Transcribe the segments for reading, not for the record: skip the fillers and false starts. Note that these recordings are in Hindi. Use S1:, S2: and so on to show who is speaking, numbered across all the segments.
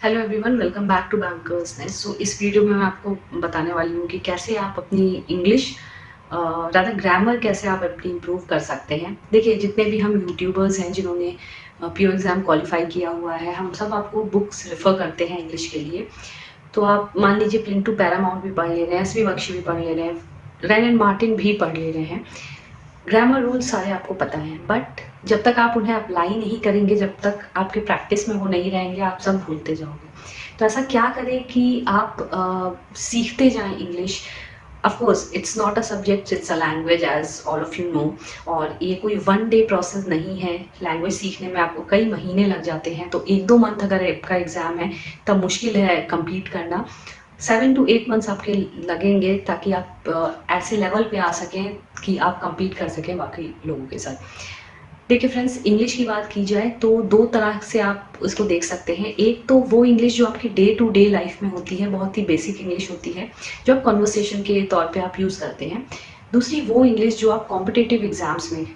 S1: Hello everyone, welcome back to Bankers Nest. So इस वीडियो में मैं आपको बताने वाली हूँ कि कैसे आप अपनी इंग्लिश ज़्यादा ग्रामर कैसे आप अपनी इम्प्रूव कर सकते हैं। देखिए, जितने भी हम यूट्यूबर्स हैं जिन्होंने पीओ एग्ज़ाम क्वालिफाई किया हुआ है, हम सब आपको बुक्स रेफ़र करते हैं इंग्लिश के लिए। तो आप मान लीजिए प्लिंटू पैरामाउंट भी पढ़ ले रहे हैं, एसवी बख्शी भी पढ़ ले रहे हैं, रैन एंड मार्टिन भी पढ़ ले रहे हैं। ग्रामर रूल्स सारे आपको पता हैं, बट जब तक आप उन्हें अप्लाई नहीं करेंगे, जब तक आपके प्रैक्टिस में वो नहीं रहेंगे, आप सब भूलते जाओगे। तो ऐसा क्या करें कि आप सीखते जाएं English. Of course it's not a subject, it's a language as all of you know. और ये कोई वन डे प्रोसेस नहीं है। लैंग्वेज सीखने में आपको कई महीने लग जाते हैं। तो 1-2 मंथ अगर आपका एग्ज़ाम है तब मुश्किल है कंप्लीट करना। 7 to 8 मंथ्स आपके लगेंगे ताकि आप ऐसे लेवल पे आ सकें कि आप compete कर सकें बाकी लोगों के साथ। देखिए फ्रेंड्स, इंग्लिश की बात की जाए तो 2 तरह से आप उसको देख सकते हैं। एक तो वो इंग्लिश जो आपकी डे टू डे लाइफ में होती है, बहुत ही बेसिक इंग्लिश होती है, जो आप कन्वर्सेशन के तौर पे आप यूज़ करते हैं। दूसरी वो इंग्लिश जो आप कॉम्पिटिटिव एग्ज़ाम्स में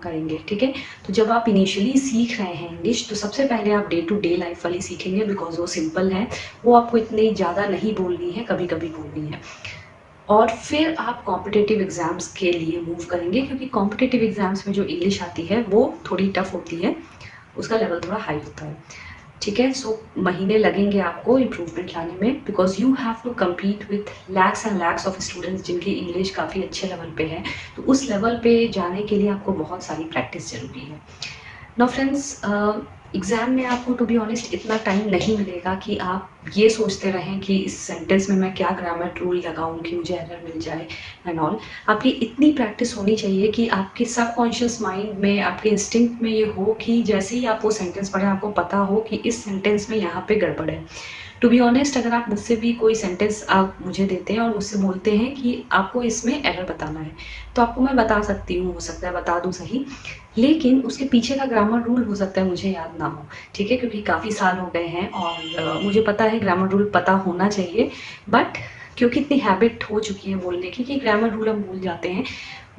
S1: करेंगे, ठीक है? तो जब आप इनिशियली सीख रहे हैं इंग्लिश, तो सबसे पहले आप डे टू डे लाइफ वाली सीखेंगे बिकॉज़ वो सिंपल है, वो आपको इतनी ज़्यादा नहीं बोलनी है, कभी-कभी बोलनी है। और फिर आप कॉम्पिटिटिव एग्ज़ाम्स के लिए मूव करेंगे, क्योंकि कॉम्पिटिटिव एग्ज़ाम्स में जो इंग्लिश आती है वो थोड़ी टफ होती है, उसका लेवल थोड़ा हाई होता है। ठीक है? सो महीने लगेंगे आपको इम्प्रूवमेंट लाने में, because you have to compete with lakhs and lakhs of students जिनकी इंग्लिश काफ़ी अच्छे लेवल पे है। तो उस लेवल पे जाने के लिए आपको बहुत सारी प्रैक्टिस ज़रूरी है। नाउ फ्रेंड्स, एग्ज़ाम में आपको टू बी ऑनेस्ट इतना टाइम नहीं मिलेगा कि आप ये सोचते रहें कि इस सेंटेंस में मैं क्या ग्रामर रूल लगाऊं कि मुझे एरर मिल जाए एंड ऑल। आपकी इतनी प्रैक्टिस होनी चाहिए कि आपके सबकॉन्शियस माइंड में, आपके इंस्टिंक्ट में ये हो कि जैसे ही आप वो सेंटेंस पढ़ें, आपको पता हो कि इस सेंटेंस में यहाँ पे गड़बड़ है। टू बी ऑनेस्ट, अगर आप मुझसे भी कोई सेंटेंस आप मुझे देते हैं और मुझसे बोलते हैं कि आपको इसमें एरर बताना है, तो आपको मैं बता सकती हूँ, हो सकता है बता दूँ सही, लेकिन उसके पीछे का ग्रामर रूल हो सकता है मुझे याद ना हो। ठीक है? क्योंकि काफ़ी साल हो गए हैं और मुझे पता है ग्रामर रूल पता होना चाहिए, बट क्योंकि इतनी हैबिट हो चुकी है बोलने की कि ग्रामर रूल हम भूल जाते हैं,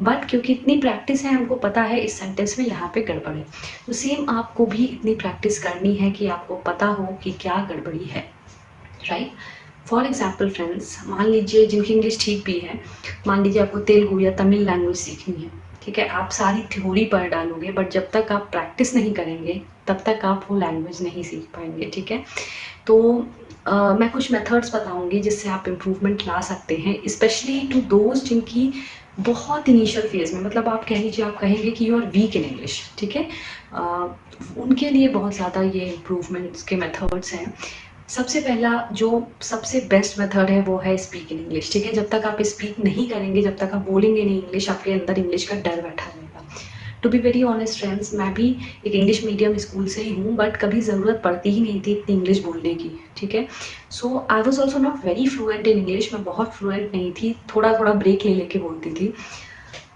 S1: बट क्योंकि इतनी प्रैक्टिस है, हमको पता है इस सेंटेंस में यहाँ पे गड़बड़ है। तो सेम आपको भी इतनी प्रैक्टिस करनी है कि आपको पता हो कि क्या गड़बड़ी है, राइट? फॉर एग्जाम्पल फ्रेंड्स, मान लीजिए जिनकी इंग्लिश ठीक भी है, मान लीजिए आपको तेलुगु या तमिल लैंग्वेज सीखनी है। ठीक है? आप सारी थ्योरी पढ़ डालोगे, बट जब तक आप प्रैक्टिस नहीं करेंगे तब तक आप वो लैंग्वेज नहीं सीख पाएंगे। ठीक है? तो मैं कुछ मेथड्स बताऊंगी जिससे आप इम्प्रूवमेंट ला सकते हैं, स्पेशली टू दोज जिनकी बहुत इनिशियल फेज में, मतलब आप कह लीजिए, आप कहेंगे कि you are weak in English. ठीक है? उनके लिए बहुत ज़्यादा ये इम्प्रूवमेंट्स के मेथड्स हैं। सबसे पहला जो सबसे बेस्ट मेथड है वो है स्पीक इन इंग्लिश। ठीक है? जब तक आप स्पीक नहीं करेंगे, जब तक आप बोलेंगे नहीं इंग्लिश, आपके अंदर इंग्लिश का डर बैठा रहेगा। To be very honest friends, मैं भी एक इंग्लिश मीडियम स्कूल से ही हूँ, बट कभी ज़रूरत पड़ती ही नहीं थी इतनी इंग्लिश बोलने की। ठीक है? So I was also not very fluent in English, मैं बहुत फ्लुएंट नहीं थी, थोड़ा थोड़ा ब्रेक ले लेके बोलती थी।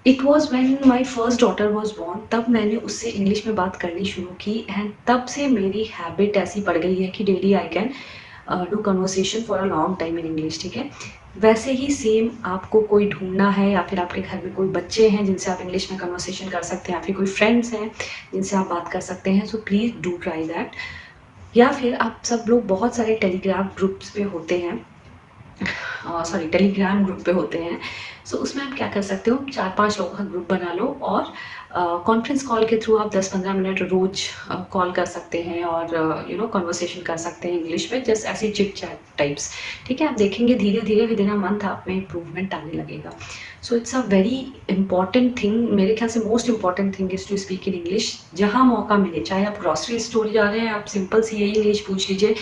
S1: It was when my first daughter was born, तब मैंने उससे इंग्लिश में बात करनी शुरू की, एंड तब से मेरी हैबिट ऐसी पड़ गई है कि daily I can do conversation for a long time in English. ठीक है? वैसे ही सेम आपको कोई ढूंढना है, या फिर आपके घर में कोई बच्चे हैं जिनसे आप इंग्लिश में कन्वर्सेशन कर सकते हैं, या फिर कोई फ्रेंड्स हैं जिनसे आप बात कर सकते हैं, so please do try that. या फिर आप सब लोग बहुत सारे टेलीग्राम ग्रुप्स पे होते हैं, सॉरी टेलीग्राम ग्रुप पे होते हैं। सो उसमें आप क्या कर सकते हो, 4-5 लोगों का ग्रुप बना लो और कॉन्फ्रेंस कॉल के थ्रू आप 10-15 मिनट रोज कॉल कर सकते हैं और कन्वर्सेशन कर सकते हैं इंग्लिश में, जस्ट ऐसी चिट चैट टाइप्स। ठीक है? आप देखेंगे धीरे धीरे विद इन अ मंथ आप में इम्प्रूवमेंट आने लगेगा। So it's a very important thing, मेरे ख्याल से most important thing is to speak in English जहाँ मौका मिले। चाहे आप ग्रॉसरी स्टोर जा रहे हैं, आप सिंपल सी यही इंग्लिश पूछ लीजिए,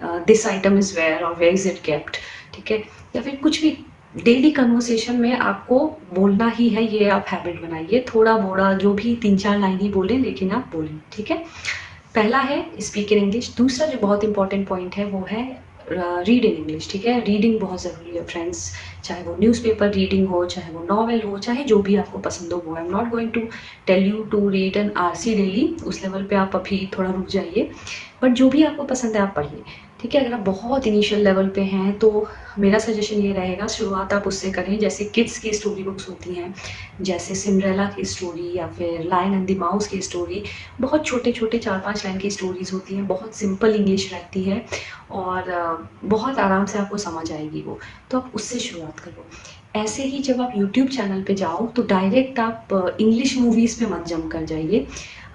S1: दिस आइटम इज़ वेयर और वेयर इज़ इट केप्ट। ठीक है? या फिर कुछ भी डेली कन्वर्सेशन में आपको बोलना ही है, ये आप हैबिट बनाइए। थोड़ा मोड़ा जो भी 3-4 लाइन ही बोलें, लेकिन आप बोलें। ठीक है? पहला है स्पीक इन इंग्लिश। दूसरा जो बहुत इंपॉर्टेंट पॉइंट है वो है रीड इन इंग्लिश। ठीक है? रीडिंग बहुत ज़रूरी है फ्रेंड्स, चाहे वो न्यूज़पेपर रीडिंग हो, चाहे वो नॉवल हो, चाहे जो भी आपको पसंद हो वो। I am not going to tell you to read an RC daily, उस लेवल पे आप अभी थोड़ा रुक जाइए, बट जो भी आपको पसंद है आप पढ़िए, ठीक है। अगर आप बहुत इनिशियल लेवल पे हैं तो मेरा सजेशन ये रहेगा, शुरुआत आप उससे करें जैसे किड्स की स्टोरी बुक्स होती हैं, जैसे सिंड्रेला की स्टोरी या फिर लायन एंड द माउस की स्टोरी। बहुत छोटे-छोटे 4-5 लाइन की स्टोरीज़ होती हैं, बहुत सिंपल इंग्लिश रहती है और बहुत आराम से आपको समझ आएगी वो, तो आप उससे शुरुआत करो। ऐसे ही जब आप यूट्यूब चैनल पे जाओ तो डायरेक्ट आप इंग्लिश मूवीज़ पे मत जंप कर जाइए।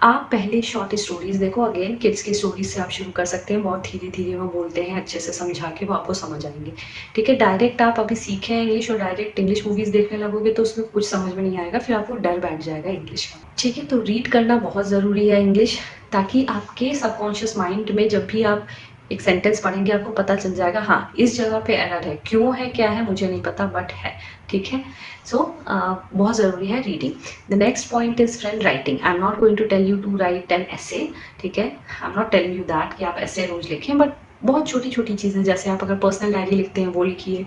S1: आप पहले शॉर्ट स्टोरीज़ देखो, अगेन किड्स की स्टोरीज़ से आप शुरू कर सकते हैं, बहुत धीरे-धीरे वो बोलते हैं, अच्छे से समझा के वो आपको समझ आएँगे, ठीक है। डायरेक्ट आप अभी सीखे हैं इंग्लिश और डायरेक्ट इंग्लिश मूवीज़ देखने लगोगे तो उसमें कुछ समझ में नहीं आएगा, फिर आपको डर बैठ जाएगा इंग्लिश का, ठीक है। तो रीड करना बहुत ज़रूरी है इंग्लिश, ताकि आपके सबकॉन्शियस माइंड में जब भी आप एक सेंटेंस पढ़ेंगे आपको पता चल जाएगा, हाँ, इस जगह पे एरर है, क्यों है, क्या है, मुझे नहीं पता बट है, ठीक है। सो बहुत ज़रूरी है reading. The next point is friend writing. I am not going to tell you to write an essay, ठीक है। I am not telling you that कि आप ऐसे रोज़ लिखें, बट बहुत छोटी-छोटी चीज़ें, जैसे आप अगर पर्सनल डायरी लिखते हैं वो लिखिए,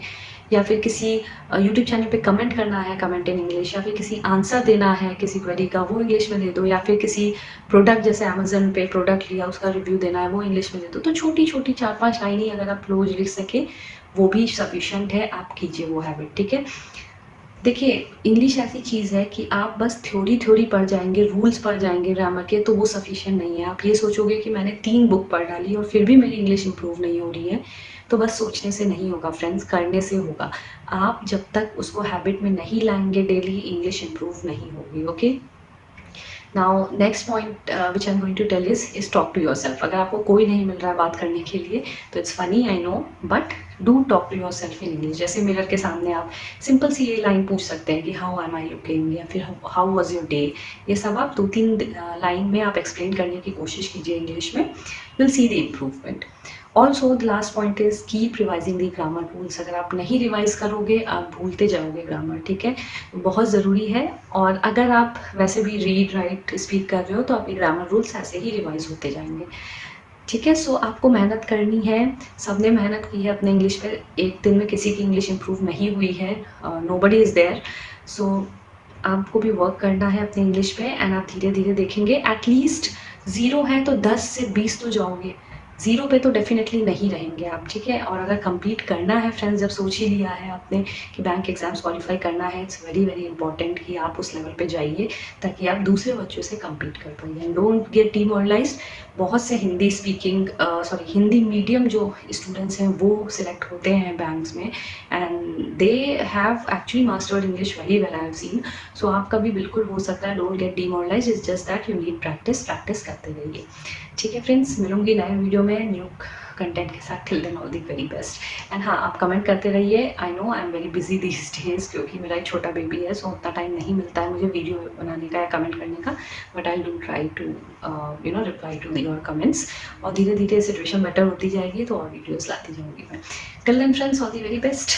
S1: या फिर किसी यूट्यूब चैनल पे कमेंट करना है, कमेंट इन इंग्लिश, या फिर किसी आंसर देना है किसी क्वेरी का, वो इंग्लिश में दे दो, या फिर किसी प्रोडक्ट जैसे अमेज़न पे प्रोडक्ट लिया उसका रिव्यू देना है वो इंग्लिश में दे दो। तो छोटी-छोटी 4-5 लाइनें अगर आप रोज़ लिख सकें वो भी सफिशिएंट है, आप कीजिए वो हैबिट, ठीक है। देखिए, इंग्लिश ऐसी चीज़ है कि आप बस थ्योरी पढ़ जाएँगे, रूल्स पढ़ जाएँगे ग्रामर के तो वो सफिशिएंट नहीं है। आप ये सोचोगे कि मैंने 3 बुक पढ़ डाली और फिर भी मेरी इंग्लिश इम्प्रूव नहीं हो रही है, तो बस सोचने से नहीं होगा फ्रेंड्स, करने से होगा। आप जब तक उसको हैबिट में नहीं लाएँगे डेली, इंग्लिश इम्प्रूव नहीं होगी, okay? Now next point which I am going to tell is talk to yourself. अगर आपको कोई नहीं मिल रहा है बात करने के लिए तो it's funny, I know, but do talk to yourself in English. जैसे मिरर के सामने आप सिंपल सी ये लाइन पूछ सकते हैं कि हाउ एम आई लुकिंग, या फिर हाउ वाज योर डे। ये सब आप 2-3 लाइन में आप एक्सप्लेन करने की कोशिश कीजिए इंग्लिश में, you will see the improvement. Also the last point is keep revising the grammar rules. अगर आप नहीं रिवाइज करोगे आप भूलते जाओगे ग्रामर, ठीक है। बहुत ज़रूरी है। और अगर आप वैसे भी रीड राइट स्पीक कर रहे हो तो आपके ग्रामर रूल्स ऐसे ही रिवाइज होते जाएंगे, ठीक है। सो आपको मेहनत करनी है, सबने मेहनत की है अपने इंग्लिश पे, एक दिन में किसी की इंग्लिश इम्प्रूव नहीं हुई है, नोबडी इज़ देयर। सो आपको भी वर्क करना है अपने इंग्लिश पे एंड आप धीरे धीरे देखेंगे एटलीस्ट 0 है तो 10 से 20 तो जाओगे, 0 पे तो डेफिनेटली नहीं रहेंगे आप, ठीक है। और अगर कंप्लीट करना है फ्रेंड्स, जब सोच ही लिया है आपने कि बैंक एग्जाम्स क्वालिफाई करना है, इट्स वेरी वेरी इंपॉर्टेंट कि आप उस लेवल पे जाइए ताकि आप दूसरे बच्चों से कम्पीट कर पाइए। Don't get demoralised. बहुत से हिंदी स्पीकिंग हिंदी मीडियम जो स्टूडेंट्स हैं वो सिलेक्ट होते हैं बैंक्स में and they have actually mastered English very well, I have seen. So आपका भी बिल्कुल हो सकता है, don't get demoralise, is just that you need practice, practice करते रहिए, ठीक है फ्रेंड्स। मिलूंगी नए वीडियो में न्यू कंटेंट के साथ। Till then all the very best and हाँ, आप कमेंट करते रहिए। I know I am very busy this days क्योंकि मेरा एक छोटा बेबी है, सो उतना टाइम नहीं मिलता है मुझे वीडियो बनाने का या कमेंट करने का, but I do try to reply to your comments. और धीरे धीरे सिचुएशन बेटर होती जाएगी तो और वीडियोज़ लाती जाऊँगी मैं। Till then friends, all the very best.